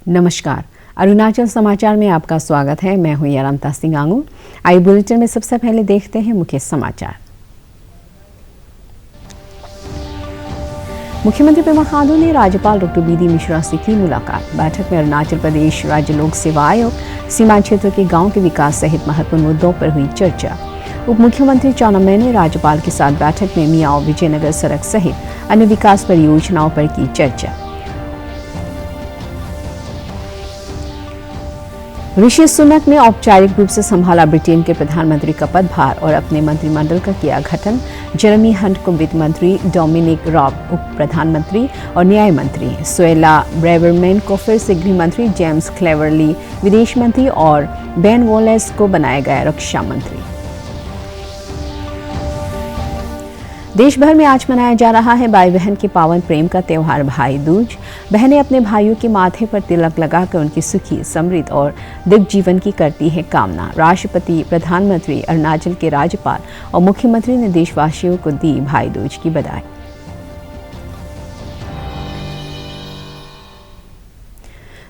नमस्कार, अरुणाचल समाचार में आपका स्वागत है। मैं हूं यारामता सिंह आंगू। आई बुलेटिन में सबसे पहले देखते हैं मुख्य समाचार। मुख्यमंत्री पेमा खांडू ने राज्यपाल डॉ. बी.डी. मिश्रा से की मुलाकात। बैठक में अरुणाचल प्रदेश राज्य लोक सेवा आयोग, सीमांत क्षेत्र के गांव के विकास सहित महत्वपूर्ण मुद्दों पर हुई चर्चा। उप मुख्यमंत्री चाउना मैन ने राज्यपाल के साथ बैठक में मियाओ विजयनगर सड़क सहित अन्य विकास परियोजनाओं पर की चर्चा। ऋषि सुनक ने औपचारिक रूप से संभाला ब्रिटेन के प्रधानमंत्री का पदभार और अपने मंत्रिमंडल का किया गठन। जेरेमी हंट को वित्त मंत्री, डोमिनिक रॉब उप प्रधानमंत्री और न्याय मंत्री, सुएला ब्रेवरमैन को फिर से गृह मंत्री, जेम्स क्लेवरली विदेश मंत्री और बेन वॉलेस को बनाया गया रक्षा मंत्री। देश भर में आज मनाया जा रहा है भाई बहन के पावन प्रेम का त्यौहार भाई दूज। बहनें अपने भाइयों के माथे पर तिलक लगाकर उनकी सुखी, समृद्ध और दिव्य जीवन की करती है कामना। राष्ट्रपति, प्रधानमंत्री, अरुणाचल के राज्यपाल और मुख्यमंत्री ने देशवासियों को दी भाई दूज की बधाई।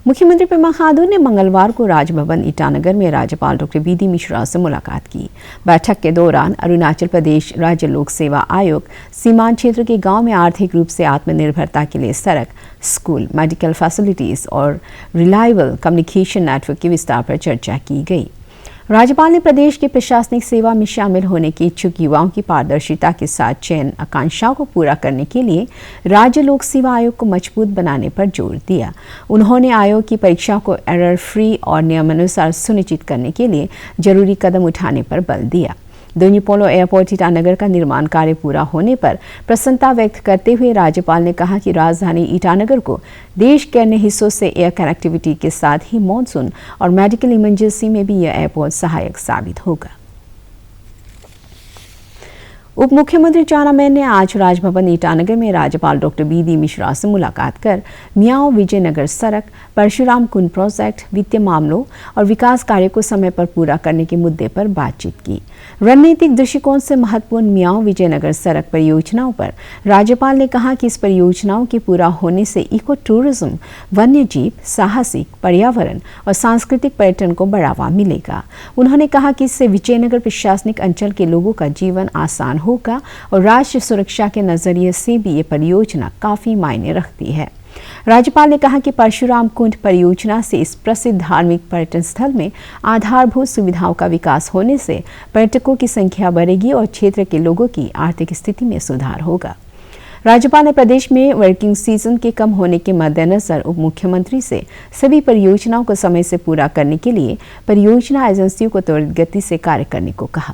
मुख्यमंत्री पेमा खांडू ने मंगलवार को राजभवन ईटानगर में राज्यपाल डॉ. बी.डी. मिश्रा से मुलाकात की। बैठक के दौरान अरुणाचल प्रदेश राज्य लोक सेवा आयोग, सीमांत क्षेत्र के गांव में आर्थिक रूप से आत्मनिर्भरता के लिए सड़क, स्कूल, मेडिकल फैसिलिटीज और रिलायबल कम्युनिकेशन नेटवर्क के विस्तार पर चर्चा की गई। राज्यपाल ने प्रदेश के प्रशासनिक सेवा में शामिल होने के इच्छुक युवाओं की पारदर्शिता के साथ चयन आकांक्षाओं को पूरा करने के लिए राज्य लोक सेवा आयोग को मजबूत बनाने पर जोर दिया। उन्होंने आयोग की परीक्षा को एरर फ्री और नियमानुसार सुनिश्चित करने के लिए जरूरी कदम उठाने पर बल दिया। दोन्यी पोलो एयरपोर्ट ईटानगर का निर्माण कार्य पूरा होने पर प्रसन्नता व्यक्त करते हुए राज्यपाल ने कहा कि राजधानी ईटानगर को देश के अन्य हिस्सों से एयर कनेक्टिविटी के साथ ही मॉनसून और मेडिकल इमरजेंसी में भी यह एयरपोर्ट सहायक साबित होगा। उप मुख्यमंत्री चाउना मैन ने आज राजभवन ईटानगर में राज्यपाल डॉ. बी.डी. मिश्रा से मुलाकात कर मियाओ विजयनगर सड़क, परशुराम कुंड प्रोजेक्ट, वित्तीय मामलों और विकास कार्य को समय पर पूरा करने के मुद्दे पर बातचीत की। रणनीतिक दृष्टिकोण से महत्वपूर्ण मियाओ विजयनगर सड़क परियोजनाओं पर राज्यपाल ने कहा कि इस परियोजनाओं के पूरा होने से इको टूरिज्म, वन्यजीव, साहसिक, पर्यावरण और सांस्कृतिक पर्यटन को बढ़ावा मिलेगा। उन्होंने कहा कि इससे विजयनगर प्रशासनिक अंचल के लोगों का जीवन आसान होगा और राष्ट्रीय सुरक्षा के नजरिए से भी ये परियोजना काफी मायने रखती है। राज्यपाल ने कहा कि परशुराम कुंड परियोजना से इस प्रसिद्ध धार्मिक पर्यटन स्थल में आधारभूत सुविधाओं का विकास होने से पर्यटकों की संख्या बढ़ेगी और क्षेत्र के लोगों की आर्थिक स्थिति में सुधार होगा। राज्यपाल ने प्रदेश में वर्किंग सीजन के कम होने के मद्देनजर उप मुख्यमंत्री से सभी परियोजनाओं को समय से पूरा करने के लिए परियोजना एजेंसियों को त्वरित गति से कार्य करने को कहा।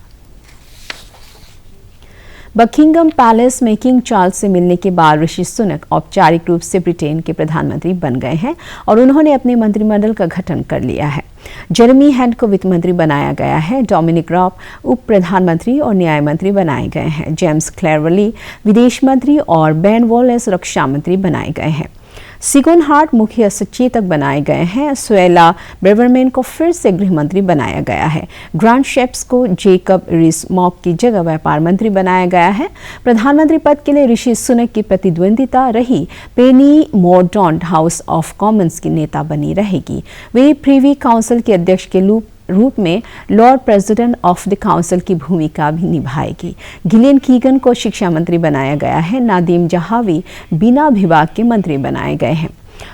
बकिंगम पैलेस में किंग चार्ल्स से मिलने के बाद ऋषि सुनक औपचारिक रूप से ब्रिटेन के प्रधानमंत्री बन गए हैं और उन्होंने अपने मंत्रिमंडल का गठन कर लिया है। जेरेमी हंट को वित्त मंत्री बनाया गया है। डोमिनिक रॉब उप प्रधानमंत्री और न्याय मंत्री बनाए गए हैं। जेम्स क्लेवरली विदेश मंत्री और बेन वॉलेस रक्षा मंत्री बनाए गए हैं। सिगोन हार्ट मुख्य सचेतक बनाए गए हैं। सुएला ब्रेवरमैन को फिर से गृह मंत्री बनाया गया है। ग्रांड शेप्स को जेकब रिस-मॉक की जगह व्यापार मंत्री बनाया गया है। प्रधानमंत्री पद के लिए ऋषि सुनक की प्रतिद्वंदिता रही पेनी मोरडॉन्ट हाउस ऑफ कॉमन्स की नेता बनी रहेगी। वे प्रीवी काउंसिल के अध्यक्ष के रूप में Lord president of the council की भूमिका भी निभाएगी। गिलियन कीगन को शिक्षा मंत्री बनाया गया है। नादीम जहावी बिना विभाग के मंत्री बनाए गए हैं।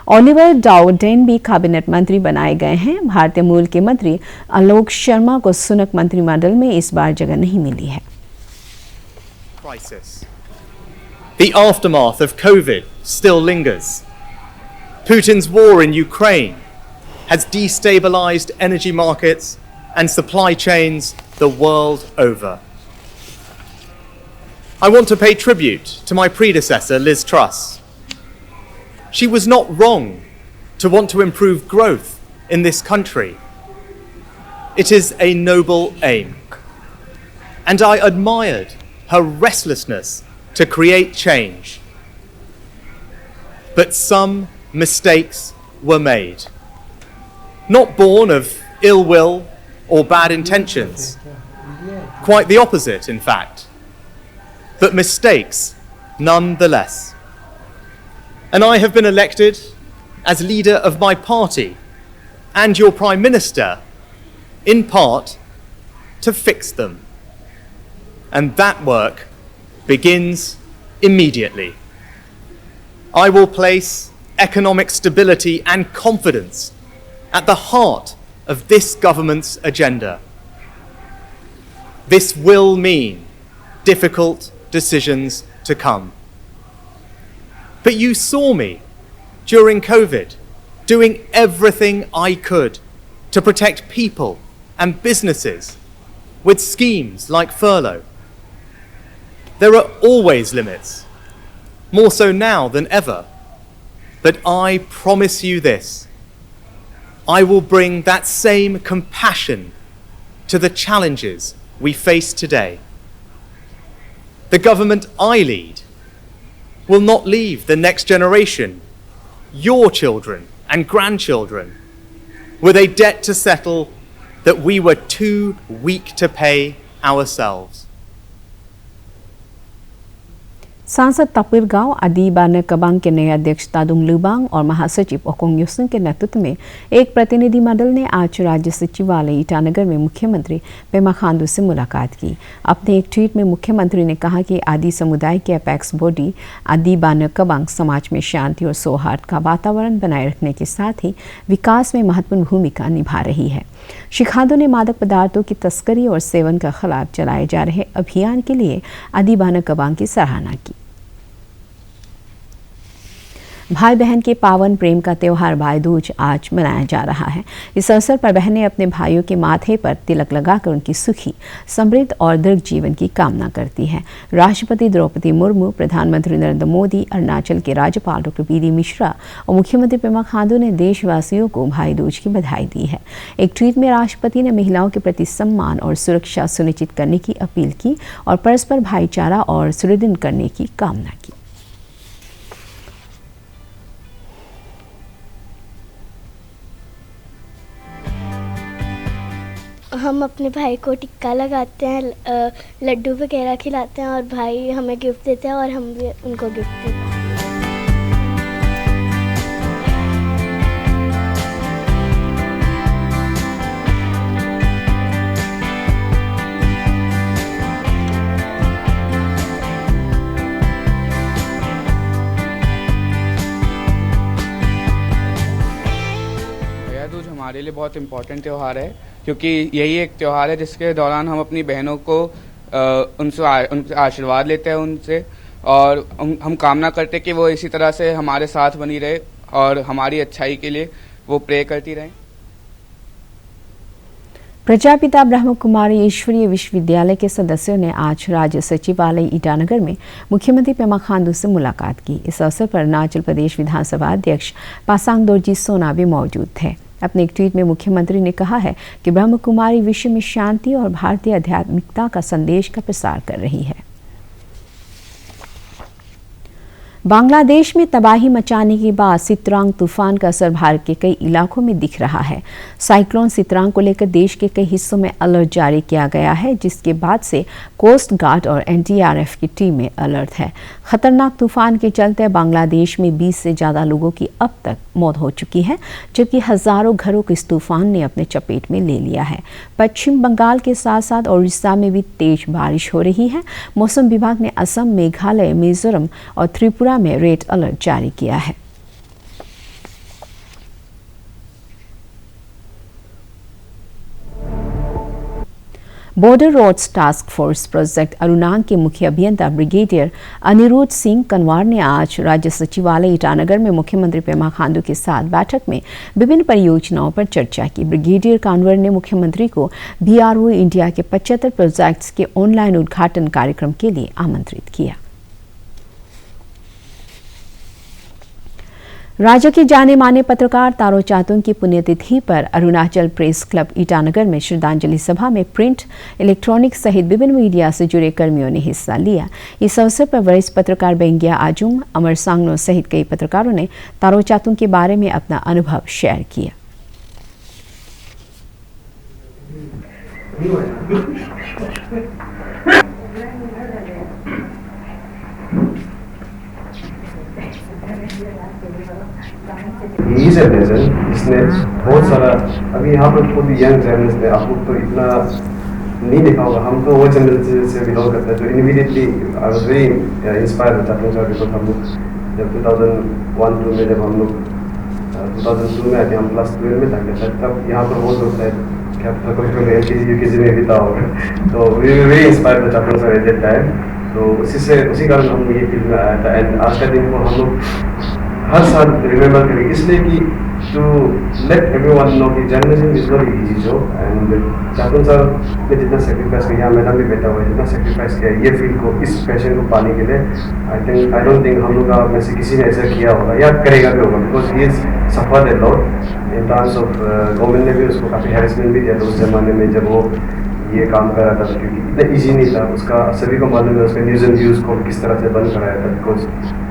ओलिवर डाउडेन भी कैबिनेट मंत्री बनाए गए हैं। भारतीय मूल के मंत्री आलोक शर्मा को सुनक मंत्रिमंडल में इस बार जगह नहीं मिली है। The aftermath of COVID still lingers. Putin's war in Ukraine has destabilized energy markets and supply chains the world over. I want to pay tribute to my predecessor, Liz Truss. She was not wrong to want to improve growth in this country. It is a noble aim. And I admired her restlessness to create change. But some mistakes were made. Not born of ill will or bad intentions. Quite the opposite, in fact. But mistakes nonetheless. And I have been elected as leader of my party and your Prime Minister, in part, to fix them. And that work begins immediately. I will place economic stability and confidence at the heart of this government's agenda. This will mean difficult decisions to come. But you saw me during COVID doing everything I could to protect people and businesses with schemes like furlough. There are always limits, more so now than ever. But I promise you this: I will bring that same compassion to the challenges we face today. The government I lead will not leave the next generation, your children and grandchildren, with a debt to settle that we were too weak to pay ourselves. सांसद तापिर गांव अदीबान कबांग के नए अध्यक्ष तादुंग लुबांग और महासचिव ओकोंग योसुन के नेतृत्व में एक प्रतिनिधि मंडल ने आज राज्य सचिवालय ईटानगर में मुख्यमंत्री पेमा खांडू से मुलाकात की। अपने एक ट्वीट में मुख्यमंत्री ने कहा कि आदि समुदाय के अपेक्स बॉडी अदीबान कबांग समाज में शांति और सौहार्द का वातावरण बनाए रखने के साथ ही विकास में महत्वपूर्ण भूमिका निभा रही है। श्री खांडू ने मादक पदार्थों की तस्करी और सेवन के खिलाफ चलाए जा रहे अभियान के लिए अदीबान कबांग की सराहना की। भाई बहन के पावन प्रेम का त्यौहार भाई दूज आज मनाया जा रहा है। इस अवसर पर बहनें अपने भाइयों के माथे पर तिलक लगाकर उनकी सुखी, समृद्ध और दीर्घ जीवन की कामना करती हैं। राष्ट्रपति द्रौपदी मुर्मू, प्रधानमंत्री नरेंद्र मोदी, अरुणाचल के राज्यपाल डॉ. बी.डी. मिश्रा और मुख्यमंत्री पेमा खांडू ने देशवासियों को भाई दूज की बधाई दी है। एक ट्वीट में राष्ट्रपति ने महिलाओं के प्रति सम्मान और सुरक्षा सुनिश्चित करने की अपील की और परस्पर भाईचारा और सुदृढ़ करने की कामना की। हम अपने भाई को टिक्का लगाते हैं, लड्डू वगैरह खिलाते हैं और भाई हमें गिफ्ट देते हैं और हम भी उनको गिफ्ट देते हैं। भैया दूज हमारे लिए बहुत इम्पोर्टेंट त्यौहार है, क्योंकि यही एक त्यौहार है जिसके दौरान हम अपनी बहनों को उनसे आशीर्वाद लेते हैं उनसे, और हम कामना करते हैं कि वो इसी तरह से हमारे साथ बनी रहे और हमारी अच्छाई के लिए वो प्रे करती रहें। प्रजापिता ब्रह्म कुमारी ईश्वरीय विश्वविद्यालय के सदस्यों ने आज राज्य सचिवालय ईटानगर में मुख्यमंत्री पेमा खांडू से मुलाकात की। इस अवसर पर अरुणाचल प्रदेश विधानसभा अध्यक्ष पासांग दोरजी सोना भी मौजूद थे। अपने एक ट्वीट में मुख्यमंत्री ने कहा है कि ब्रह्म कुमारी विश्व में शांति और भारतीय आध्यात्मिकता का संदेश का प्रसार कर रही है। बांग्लादेश में तबाही मचाने के बाद सित्रांग तूफान का असर भारत के कई इलाकों में दिख रहा है। साइक्लोन सित्रांग को लेकर देश के कई हिस्सों में अलर्ट जारी किया गया है, जिसके बाद से कोस्ट गार्ड और एनडीआरएफ की टीमें अलर्ट है। खतरनाक तूफान के चलते बांग्लादेश में 20 से ज़्यादा लोगों की अब तक मौत हो चुकी है, जबकि हज़ारों घरों को इस तूफान ने अपने चपेट में ले लिया है। पश्चिम बंगाल के साथ साथ ओडिशा में भी तेज बारिश हो रही है। मौसम विभाग ने असम, मेघालय, मिजोरम और त्रिपुरा में रेड अलर्ट जारी किया है। Border Roads Task Force project Arunank के मुख्य अभियंता ब्रिगेडियर अनिरुद्ध सिंह कनवार ने आज राज्य सचिवालय ईटानगर में मुख्यमंत्री पेमा खांडू के साथ बैठक में विभिन्न परियोजनाओं पर चर्चा की। ब्रिगेडियर कानवर ने मुख्यमंत्री को BRO इंडिया के 75 प्रोजेक्ट्स के ऑनलाइन उद्घाटन कार्यक्रम के लिए आमंत्रित किया। राज्य के जाने माने पत्रकार तारो चातुंग की पुण्यतिथि पर अरुणाचल प्रेस क्लब ईटानगर में श्रद्धांजलि सभा में प्रिंट, इलेक्ट्रॉनिक सहित विभिन्न मीडिया से जुड़े कर्मियों ने हिस्सा लिया। इस अवसर पर वरिष्ठ पत्रकार बेंगिया आजुंग, अमर सांगनो सहित कई पत्रकारों ने तारो चातुंग के बारे में अपना अनुभव शेयर किया। He is a legend. इसने बहुत सारा अभी यहाँ पर खुद यंग जर्नलिस्ट है, आप लोग तो इतना नहीं देखा होगा, हम तो वो जनरेशन से बिलोंग करते हैं, तो immediately I was very inspired होता था बिकॉज हम लोग जब 2001-2 में जब हम लोग 2002 में आए थे, हम क्लास 12 में था, तब यहाँ पर बहुत लोग थे, क्या पता कोई LKG UKG में भी था होगा, तो we were very inspired with Chaplun sir at that time, तो उसी कारण हम ये फील्ड में आया था। एंड आज का दिन को हम लोग हर साल रिमेंबर करेंगे, इसलिए कि टू लेट एवरीवन नो कि journalism is not easy job. And Chaplun sir ने जितना सेक्रीफाइस किया, मैडम भी बैठा हुआ है, जितना सेक्रीफाइस किया ये फील्ड को, इस पैशन को पाने के लिए, आई डोंट थिंक हम लोग में से किसी ने ऐसा किया होगा या करेगा भी होगा, because he is suffered a lot in terms of government ने भी उसको काफ़ी हैरेसमेंट भी दिया था उस जमाने में जब वो ये काम कर रहा था, क्योंकि इतना ईजी नहीं था, उसका सभी को मालूम है उसका न्यूज़ एंड व्यूज़ को किस तरह से बंद कराया था, because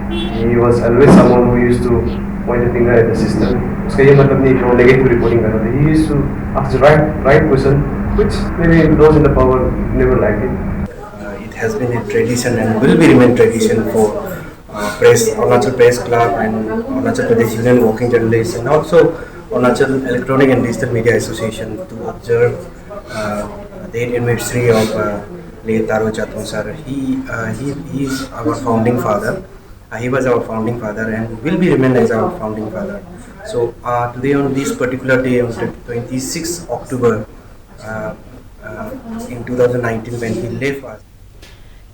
he was always someone who used to point a finger at the system. उसका ये मतलब नहीं कि वो नेगेटिव रिपोर्टिंग कर रहा था, he used to ask the right question, which maybe those in the power never liked it. It has been a tradition and will be remain tradition for press, Arunachal Press Club and Arunachal Pradesh Union Working Journalists and also Arunachal Electronic and Digital Media Association to observe the anniversary of late Taro Chathun sir. He is our founding father. He was our founding father and will be remain as our founding father. So today on this particular day, on 26 October in 2019, when he left us.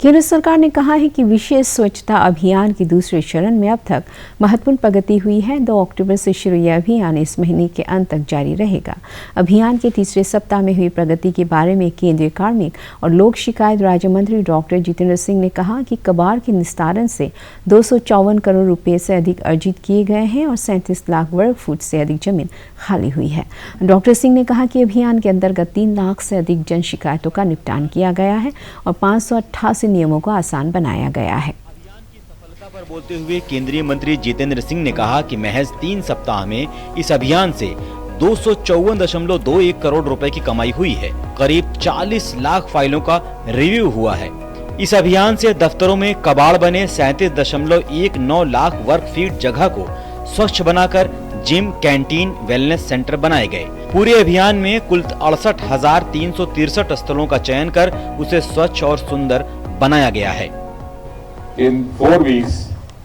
केंद्र सरकार ने कहा है कि विशेष स्वच्छता अभियान के दूसरे चरण में अब तक महत्वपूर्ण प्रगति हुई है। 2 अक्टूबर से शुरू यह अभियान इस महीने के अंत तक जारी रहेगा। अभियान के तीसरे सप्ताह में हुई प्रगति के बारे में केंद्रीय कार्मिक और लोक शिकायत राज्य मंत्री डॉक्टर जितेंद्र सिंह ने कहा कि कबाड़ के निस्तारण से 254 करोड़ रुपए से अधिक अर्जित किए गए हैं और 37 लाख वर्ग फुट से अधिक जमीन खाली हुई है। डॉक्टर सिंह ने कहा कि अभियान के अंतर्गत 3 लाख से अधिक जन शिकायतों का निपटान किया गया है और 588 नियमों को आसान बनाया गया है। अभियान की सफलता पर बोलते हुए केंद्रीय मंत्री जितेंद्र सिंह ने कहा कि महज 3 सप्ताह में इस अभियान से 254.21 करोड़ रुपए की कमाई हुई है। करीब 40 लाख फाइलों का रिव्यू हुआ है। इस अभियान से दफ्तरों में कबाड़ बने 37.19 लाख वर्ग फीट जगह को स्वच्छ बनाकर जिम, कैंटीन, वेलनेस सेंटर बनाए गए। पूरे अभियान में कुल 68,363 स्थलों का चयन कर उसे स्वच्छ और सुंदर बनाया गया है। In 4 weeks,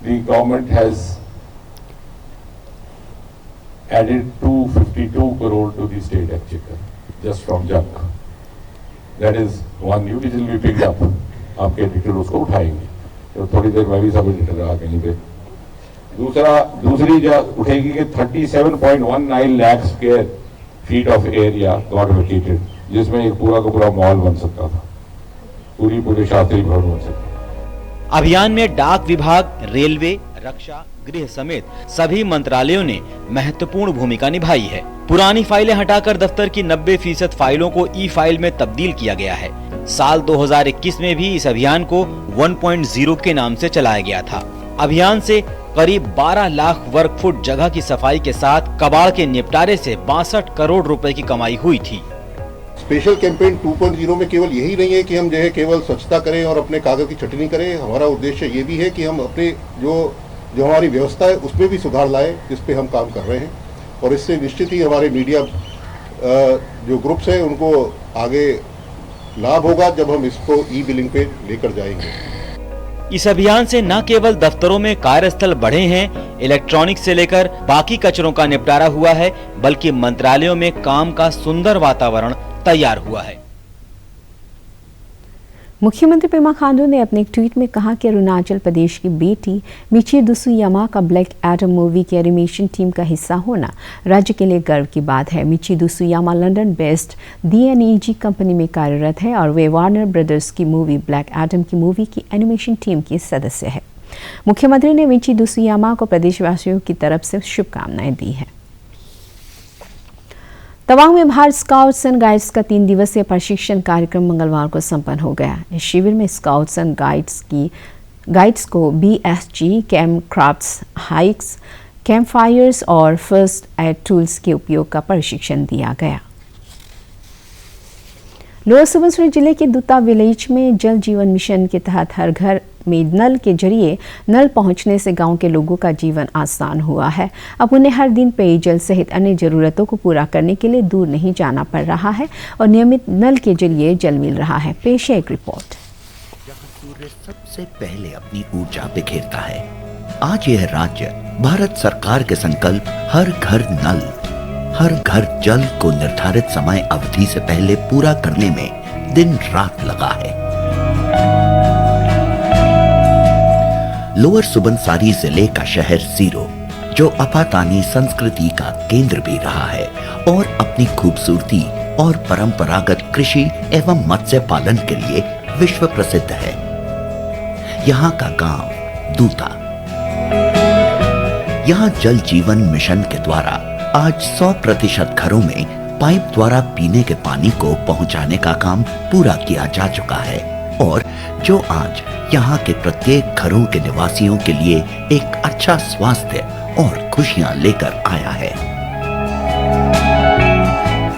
the government has added 252 crore to the state exchequer just from junk. That is one new which will be picked up. आपके एडिटर उसको उठाएंगे, तो थोड़ी देर में भी सब एडिटर आ कहीं पे। दूसरी जो उठेगी कि 37.19 lakh square feet of area got vacated, जिसमें एक पूरा का पूरा मॉल बन सकता था, पूरे शास्त्री भवन बन सकता। अभियान में डाक विभाग, रेलवे, रक्षा, गृह समेत सभी मंत्रालयों ने महत्वपूर्ण भूमिका निभाई है। पुरानी फाइलें हटाकर दफ्तर की 90% फाइलों को ई फाइल में तब्दील किया गया है। साल 2021 में भी इस अभियान को 1.0 के नाम से चलाया गया था। अभियान से करीब 12 लाख वर्ग फुट जगह की सफाई के साथ कबाड़ के निपटारे से 62 करोड़ रुपए की कमाई हुई थी। स्पेशल कैंपेन 2.0 में केवल यही नहीं है कि हम जो है केवल स्वच्छता करें और अपने कागज की छटनी करें। हमारा उद्देश्य ये भी है कि हम अपने जो हमारी व्यवस्था है उसमें भी सुधार लाए, जिस पे हम काम कर रहे हैं, और इससे निश्चित ही हमारे मीडिया जो ग्रुप्स हैं उनको आगे लाभ होगा जब हम इसको ई बिलिंग पे लेकर जाएंगे। इस अभियान से न केवल दफ्तरों में कार्यस्थल बढ़े हैं, इलेक्ट्रॉनिक्स से लेकर बाकी कचरों का निपटारा हुआ है, बल्कि मंत्रालयों में काम का सुंदर वातावरण तैयार हुआ है। मुख्यमंत्री पेमा खांडू ने अपने एक ट्वीट में कहा कि अरुणाचल प्रदेश की बेटी मिची दुसुयामा का ब्लैक एडम मूवी की एनिमेशन टीम का हिस्सा होना राज्य के लिए गर्व की बात है। मिची दुसुयामा लंदन बेस्ड DNEG कंपनी में कार्यरत है और वे वार्नर ब्रदर्स की मूवी ब्लैक एडम की मूवी की एनिमेशन टीम की सदस्य है। मुख्यमंत्री ने मिची दुसुयामा को प्रदेशवासियों की तरफ से शुभकामनाएं दी है। तवांग में भारत स्काउट्स एंड गाइड्स का 3 दिवसीय प्रशिक्षण कार्यक्रम मंगलवार को संपन्न हो गया। इस शिविर में स्काउट्स एंड गाइड्स को BSG, camp crafts, hikes, camp fires और फर्स्ट एड टूल्स के उपयोग का प्रशिक्षण दिया गया। लोअर सुबनसिरी जिले के दुता विलेज में जल जीवन मिशन के तहत हर घर में नल के जरिए नल पहुंचने से गांव के लोगों का जीवन आसान हुआ है। अब उन्हें हर दिन पेयजल सहित अन्य जरूरतों को पूरा करने के लिए दूर नहीं जाना पड़ रहा है और नियमित नल के जरिए जल मिल रहा है। पेश है एक रिपोर्ट। सूर्य सबसे पहले अपनी ऊर्जा बिखेरता है। आज यह राज्य भारत सरकार के संकल्प हर घर नल, हर घर जल को निर्धारित समय अवधि से पहले पूरा करने में दिन रात लगा है। लोअर सुबनसारी जिले का शहर सीरो, जो अपातानी संस्कृति का केंद्र भी रहा है और अपनी खूबसूरती और परंपरागत कृषि एवं मत्स्य पालन के लिए विश्व प्रसिद्ध है। यहाँ का गांव दूता, यहाँ जल जीवन मिशन के द्वारा आज 100% घरों में पाइप द्वारा पीने के पानी को पहुंचाने का काम पूरा किया जा चुका है और जो आज यहाँ के प्रत्येक घरों के निवासियों के लिए एक अच्छा स्वास्थ्य और खुशियां लेकर आया है।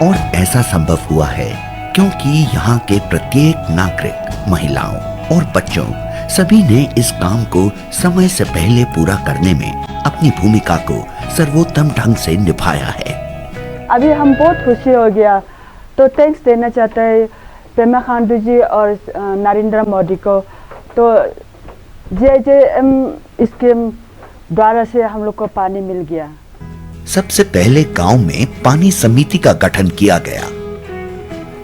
और ऐसा संभव हुआ है क्योंकि यहाँ के प्रत्येक नागरिक, महिलाओं और बच्चों सभी ने इस काम को समय से पहले पूरा करने में अपनी भूमिका को सर्वोत्तम ढंग से निभाया है। अभी हम बहुत खुशी हो गया, तो थैंक्स देना चाहते हैं पेमा खांडू जी और नरेंद्र मोदी को। तो JJM स्कीम द्वारा से हम लोग को पानी मिल गया। सबसे पहले गांव में पानी समिति का गठन किया गया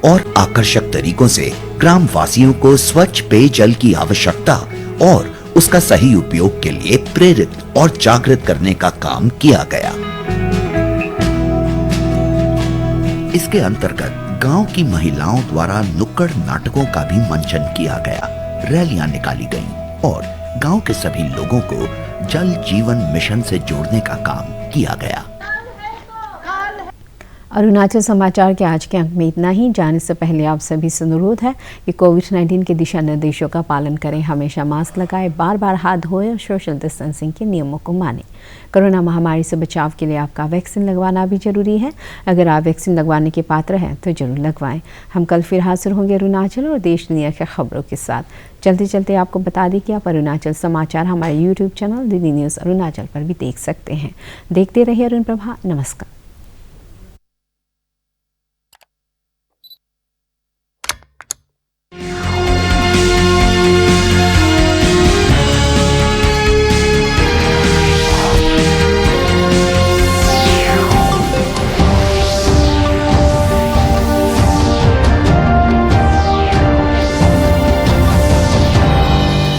और आकर्षक तरीकों से ग्राम वासियों को स्वच्छ पेयजल की आवश्यकता और उसका सही उपयोग के लिए प्रेरित और जागृत करने का काम किया गया। इसके अंतर्गत गांव की महिलाओं द्वारा नुक्कड़ नाटकों का भी मंचन किया गया, रैलियां निकाली गईं और गांव के सभी लोगों को जल जीवन मिशन से जोड़ने का काम किया गया। अरुणाचल समाचार के आज के अंक में इतना ही। जाने से पहले आप सभी से अनुरोध है कि कोविड-19 के दिशा निर्देशों का पालन करें, हमेशा मास्क लगाएं, बार बार हाथ धोएं और सोशल डिस्टेंसिंग के नियमों को मानें। कोरोना महामारी से बचाव के लिए आपका वैक्सीन लगवाना भी जरूरी है। अगर आप वैक्सीन लगवाने के पात्र हैं तो जरूर लगवाएं। हम कल फिर हाजिर होंगे अरुणाचल और देश दुनिया की खबरों के साथ। चलते चलते आपको बता दें कि आप अरुणाचल समाचार हमारे YouTube channel DD news Arunachal पर भी देख सकते हैं। देखते रहिए अरुण प्रभा। नमस्कार।